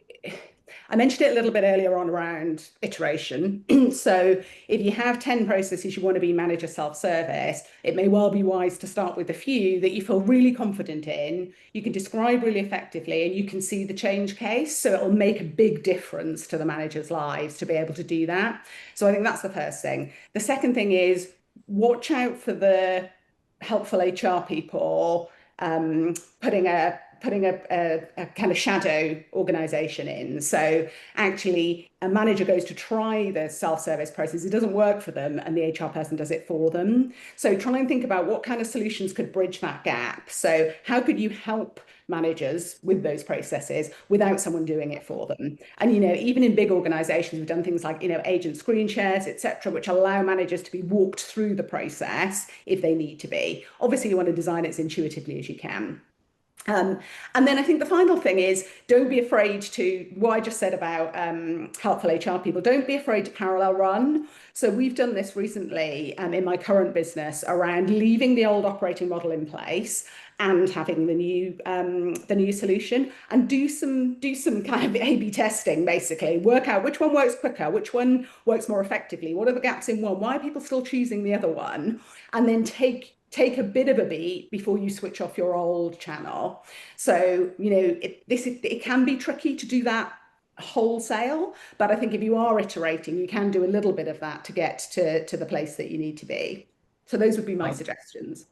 I mentioned it a little bit earlier on around iteration. So if you have 10 processes you want to be manager self-service, it may well be wise to start with a few that you feel really confident in, you can describe really effectively, and you can see the change case. So it'll make a big difference to the manager's lives to be able to do that. So I think that's the first thing. The second thing is, watch out for the helpful HR people putting a kind of shadow organization in. So actually a manager goes to try the self-service process, it doesn't work for them, and the HR person does it for them. So try and think about what kind of solutions could bridge that gap. So how could you help managers with those processes without someone doing it for them? And even in big organizations, we've done things like agent screen shares, etc., which allow managers to be walked through the process if they need to be. Obviously you want to design it as intuitively as you can. And then I think the final thing is, don't be afraid to, what I just said about helpful HR people, don't be afraid to parallel run. So we've done this recently in my current business around leaving the old operating model in place and having the new solution, and do some kind of A/B testing, basically work out which one works quicker, which one works more effectively, what are the gaps in one, why are people still choosing the other one, and then take a bit of a beat before you switch off your old channel. So it can be tricky to do that wholesale, but I think if you are iterating, you can do a little bit of that to get to the place that you need to be. So those would be my suggestions.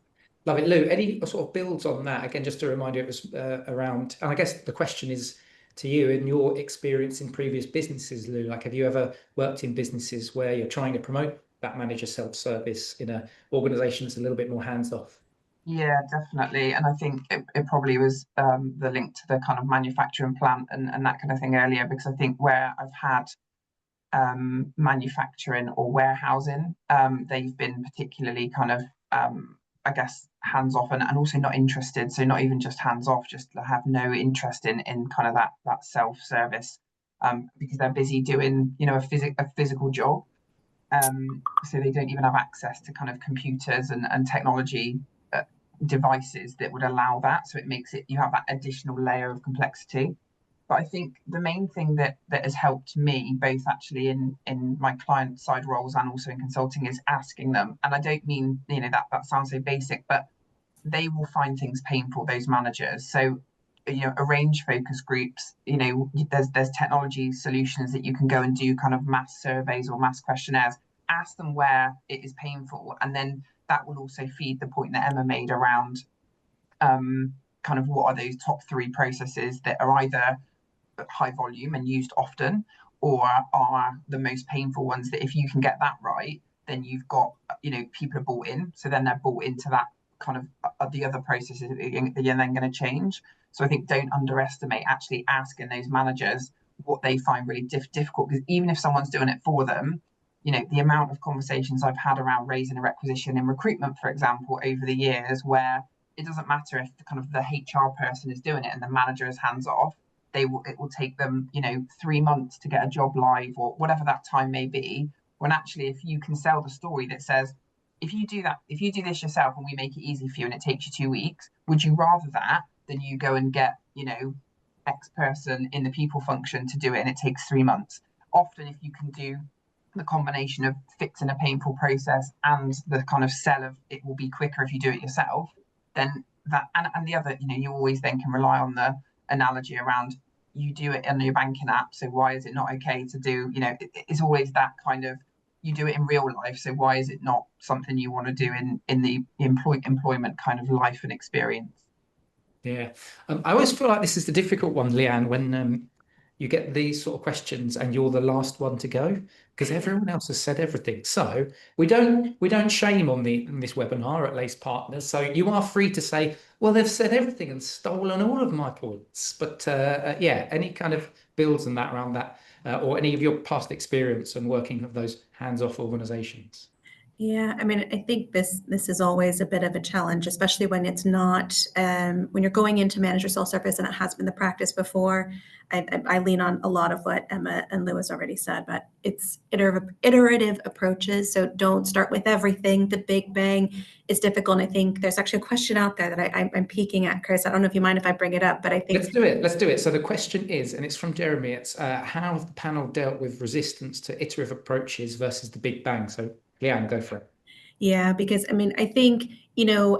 Love it. Lou, any sort of builds on that? Again, just a reminder, it was around, and I guess the question is to you, in your experience in previous businesses, Lou, like, have you ever worked in businesses where you're trying to promote that manager self-service in an organization that's a little bit more hands-off? Yeah, definitely. And I think it probably was the link to the kind of manufacturing plant and that kind of thing earlier, because I think where I've had manufacturing or warehousing, they've been particularly kind of I guess hands-off and also not interested. So not even just hands-off, just have no interest in kind of that self-service, because they're busy doing a physical job. So they don't even have access to kind of computers and technology devices that would allow that. So it makes it, you have that additional layer of complexity. But I think the main thing that has helped me, both actually in my client side roles and also in consulting, is asking them. And I don't mean, that sounds so basic, but they will find things painful, those managers. So, arrange focus groups. There's technology solutions that you can go and do kind of mass surveys or mass questionnaires. Ask them where it is painful, and then that will also feed the point that Emma made around kind of what are those top 3 processes that are either high volume and used often, or are the most painful ones that if you can get that right, then you've got, people are bought in. So then they're bought into that kind of the other processes that you're then going to change. So I think don't underestimate actually asking those managers what they find really difficult, because even if someone's doing it for them, the amount of conversations I've had around raising a requisition in recruitment, for example, over the years, where it doesn't matter if the HR person is doing it and the manager is hands off, it will take them 3 months to get a job live, or whatever that time may be, when actually if you can sell the story that says, if you do this yourself and we make it easy for you and it takes you 2 weeks, would you rather that than you go and get X person in the people function to do it and it takes 3 months? Often if you can do the combination of fixing a painful process and the kind of sell of it will be quicker if you do it yourself, then that, and the other, you always then can rely on the analogy around, you do it on your banking app, so why is it not okay to do, it's always that kind of, you do it in real life, so why is it not something you want to do in the employment kind of life and experience? Yeah, I always feel like this is the difficult one, Leanne, when you get these sort of questions and you're the last one to go, because everyone else has said everything. So we don't shame on this webinar at Lace Partners. So you are free to say, well, they've said everything and stolen all of my points. But yeah, any kind of builds and that around that, or any of your past experience and working with those hands-off organizations. Yeah, I mean, I think this is always a bit of a challenge, especially when it's not, when you're going into manager self-service and it has been the practice before. I lean on a lot of what Emma and Louise already said, but it's iterative approaches. So don't start with everything. The big bang is difficult. And I think there's actually a question out there that I'm peeking at, Chris. I don't know if you mind if I bring it up, but I think— Let's do it. So the question is, and it's from Jeremy, it's how have the panel dealt with resistance to iterative approaches versus the big bang? So Leanne, go for it. Yeah, because I mean, I think,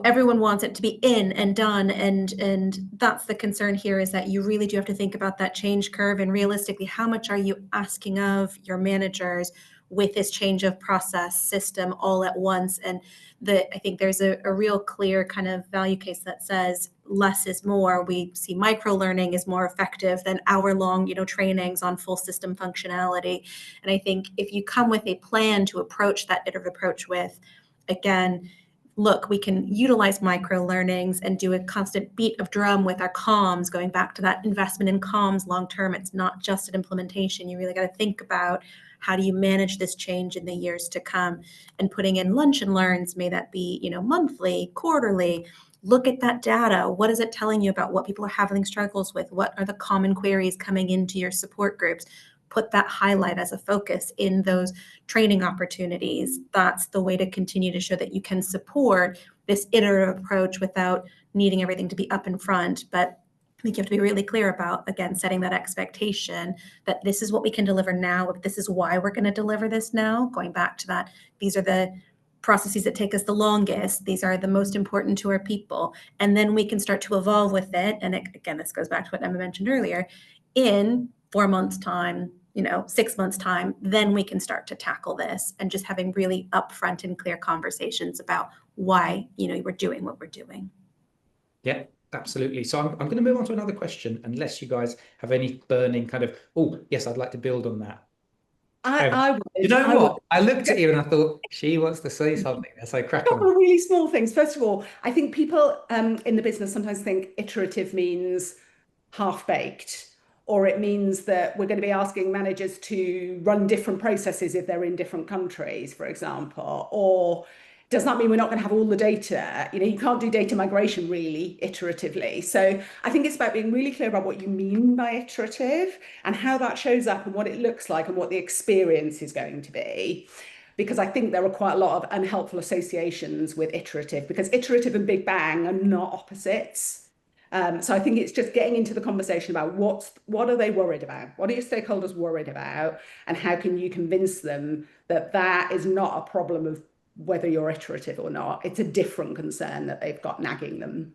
everyone wants it to be in and done. And that's the concern here, is that you really do have to think about that change curve. And realistically, how much are you asking of your managers with this change of process system all at once? And I think there's a real clear kind of value case that says less is more. We see micro learning is more effective than hour-long, trainings on full system functionality. And I think if you come with a plan to approach that iterative approach with, again, look, we can utilize micro learnings and do a constant beat of drum with our comms, going back to that investment in comms long term. It's not just an implementation. You really got to think about, how do you manage this change in the years to come? And putting in lunch and learns, may that be, monthly, quarterly. Look at that data. What is it telling you about what people are having struggles with? What are the common queries coming into your support groups? Put that highlight as a focus in those training opportunities. That's the way to continue to show that you can support this iterative approach without needing everything to be up in front. But I think you have to be really clear about, again, setting that expectation that this is what we can deliver now. This is why we're going to deliver this now. Going back to that, these are the processes that take us the longest. These are the most important to our people. And then we can start to evolve with it. And again, this goes back to what Emma mentioned earlier. In 4 months' time, 6 months' time, then we can start to tackle this, and just having really upfront and clear conversations about why, we're doing what we're doing. Yeah, absolutely. So I'm going to move on to another question, unless you guys have any burning kind of, oh, yes, I'd like to build on that. I would. You know what? I looked at you and I thought, she wants to say something. So crack on. A couple of really small things. First of all, I think people in the business sometimes think iterative means half-baked, or it means that we're going to be asking managers to run different processes if they're in different countries, for example. Or does that mean we're not going to have all the data? You can't do data migration really iteratively. So I think it's about being really clear about what you mean by iterative and how that shows up and what it looks like and what the experience is going to be. Because I think there are quite a lot of unhelpful associations with iterative, because iterative and big bang are not opposites. So I think it's just getting into the conversation about what are they worried about? What are your stakeholders worried about? And how can you convince them that that is not a problem of whether you're iterative or not. It's a different concern that they've got nagging them.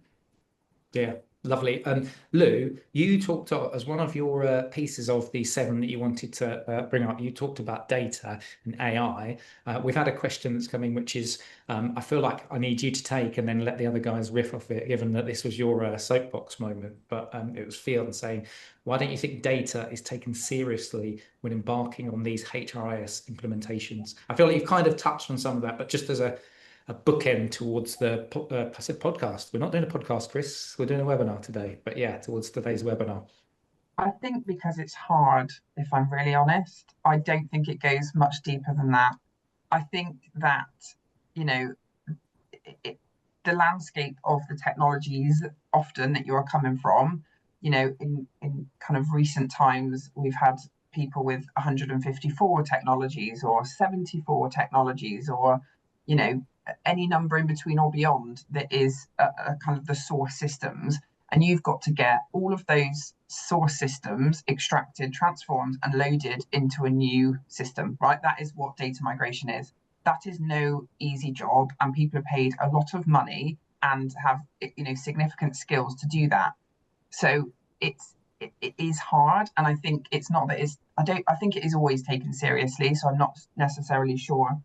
Yeah, lovely. Lou, you talked as one of your pieces of the 7 that you wanted to bring up, you talked about data and AI. We've had a question that's coming, which is, I feel like I need you to take and then let the other guys riff off it, given that this was your soapbox moment. But it was Fiona saying, why don't you think data is taken seriously when embarking on these HRIS implementations? I feel like you've kind of touched on some of that, but just as a bookend towards the I said podcast. We're not doing a podcast, Chris. We're doing a webinar today. But yeah, towards today's webinar. I think because it's hard, if I'm really honest, I don't think it goes much deeper than that. I think that, you know, the landscape of the technologies often that you're coming from, you know, in kind of recent times, we've had people with 154 technologies or 74 technologies, or, you know, any number in between or beyond that is a kind of the source systems. And you've got to get all of those source systems extracted, transformed, and loaded into a new system, right? That is what data migration is. That is no easy job, and people are paid a lot of money and have, you know, significant skills to do that. So it is hard, and I think it's not that it's, I think it is always taken seriously, so I'm not necessarily sure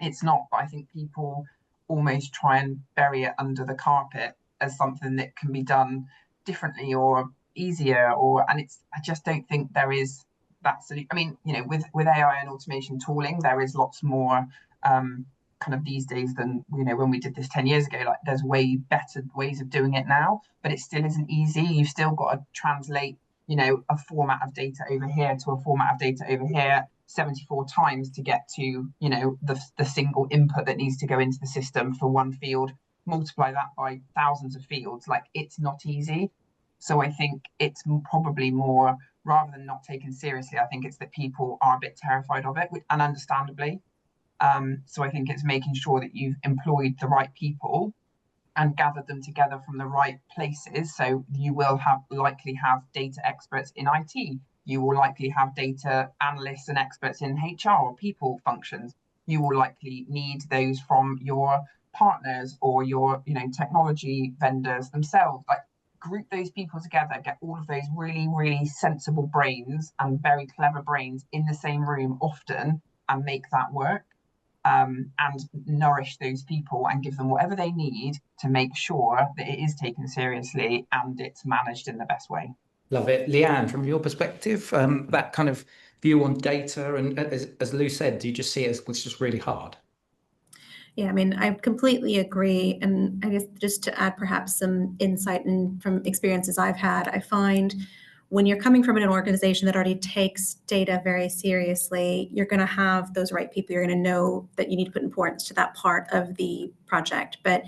it's not, but I think people almost try and bury it under the carpet as something that can be done differently or easier, and I just don't think there is that solution. I mean, you know, with AI and automation tooling, there is lots more kind of these days than, you know, when we did this 10 years ago. Like, there's way better ways of doing it now, but it still isn't easy. You've still got to translate, you know, a format of data over here to a format of data over here 74 times to get to, you know, the single input that needs to go into the system for one field. Multiply that by thousands of fields. Like, it's not easy. So I think it's probably more, rather than not taken seriously, I think it's that people are a bit terrified of it, and understandably. So I think it's making sure that you've employed the right people and gathered them together from the right places. So you will likely have data experts in IT. You will likely have data analysts and experts in HR or people functions. You will likely need those from your partners or your, you know, technology vendors themselves. Like, group those people together, get all of those really, really sensible brains and very clever brains in the same room often, and make that work. And nourish those people and give them whatever they need to make sure that it is taken seriously and it's managed in the best way. Love it. Leanne, from your perspective, that kind of view on data, and as Lou said, do you just see it as it's just really hard? Yeah, I mean, I completely agree. And I guess just to add perhaps some insight and from experiences I've had, I find when you're coming from an organization that already takes data very seriously, you're going to have those right people. You're going to know that you need to put importance to that part of the project. But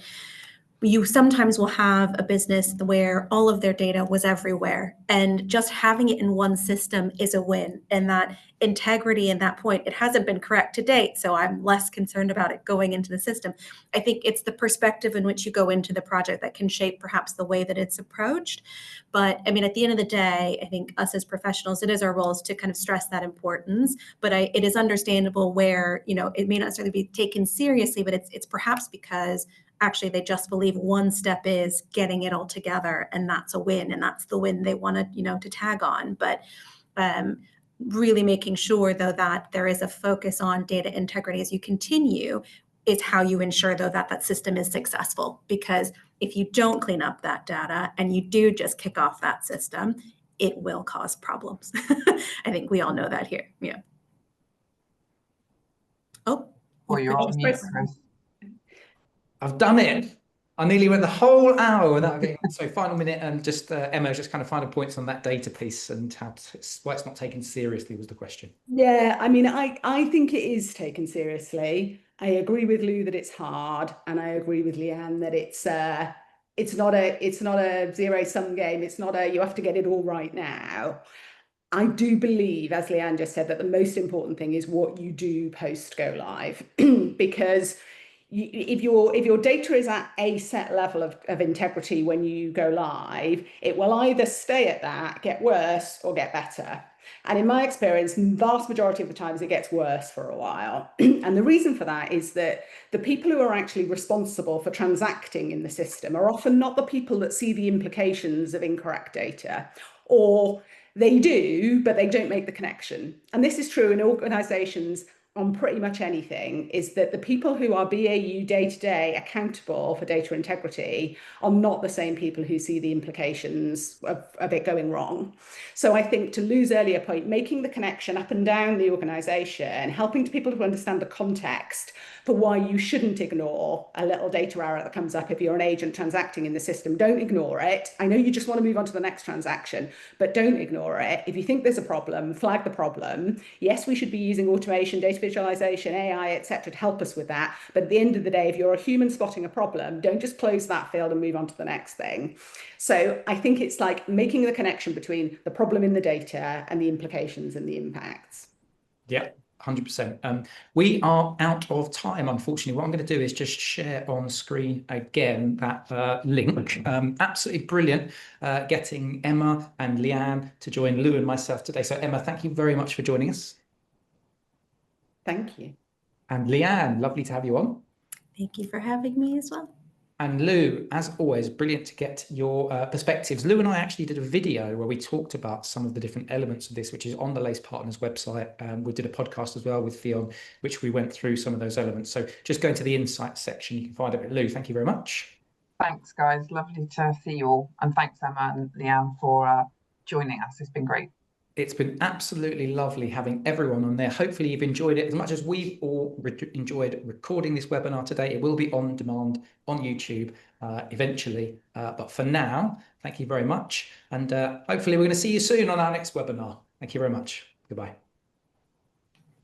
you sometimes will have a business where all of their data was everywhere, and just having it in one system is a win. And that integrity in that point, it hasn't been correct to date, so I'm less concerned about it going into the system. I think it's the perspective in which you go into the project that can shape perhaps the way that it's approached. But I mean, at the end of the day, I think us as professionals, it is our roles to kind of stress that importance. But it is understandable where, you know, it may not necessarily be taken seriously, but it's perhaps because actually they just believe one step is getting it all together, and that's a win, and that's the win they want to, you know, to tag on. But really making sure, though, that there is a focus on data integrity as you continue is how you ensure, though, that that system is successful. Because if you don't clean up that data and you do just kick off that system, it will cause problems. I think we all know that here. Yeah. Oh, you're on mute, Chris. I've done it. I nearly went the whole hour without getting on. So final minute, and just Emma, just kind of final points on that data piece and how why it's not taken seriously was the question. Yeah, I mean, I think it is taken seriously. I agree with Lou that it's hard, and I agree with Leanne that it's not a zero-sum game. It's not a you have to get it all right now. I do believe, as Leanne just said, that the most important thing is what you do post go live, because if your data is at a set level of integrity when you go live, it will either stay at that, get worse, or get better. And in my experience, the vast majority of the times it gets worse for a while. And the reason for that is that the people who are actually responsible for transacting in the system are often not the people that see the implications of incorrect data, or they do, but they don't make the connection. And this is true in organizations on pretty much anything, is that the people who are BAU day-to-day accountable for data integrity are not the same people who see the implications of it going wrong. So I think, to Lou's earlier point, making the connection up and down the organization, helping people to understand the context for why you shouldn't ignore a little data error that comes up if you're an agent transacting in the system. Don't ignore it. I know you just want to move on to the next transaction, but don't ignore it. If you think there's a problem, flag the problem. Yes, we should be using automation, data visualization, AI, etc. to help us with that. But at the end of the day, if you're a human spotting a problem, don't just close that field and move on to the next thing. So I think it's like making the connection between the problem in the data and the implications and the impacts. Yeah. 100%. We are out of time, unfortunately. What I'm going to do is just share on screen again that link. Absolutely brilliant getting Emma and Leanne to join Lou and myself today. So Emma, thank you very much for joining us. Thank you. And Leanne, lovely to have you on. Thank you for having me as well. And Lou, as always, brilliant to get your perspectives. Lou and I actually did a video where we talked about some of the different elements of this, which is on the Lace Partners website. We did a podcast as well with Fionn, which we went through some of those elements. So just go into the insights section, you can find it. Lou, thank you very much. Thanks, guys. Lovely to see you all. And thanks, Emma and Leanne, for joining us. It's been great. It's been absolutely lovely having everyone on there. Hopefully you've enjoyed it as much as we've all enjoyed recording this webinar today. It will be on demand on YouTube eventually. But for now, thank you very much. And hopefully we're going to see you soon on our next webinar. Thank you very much. Goodbye.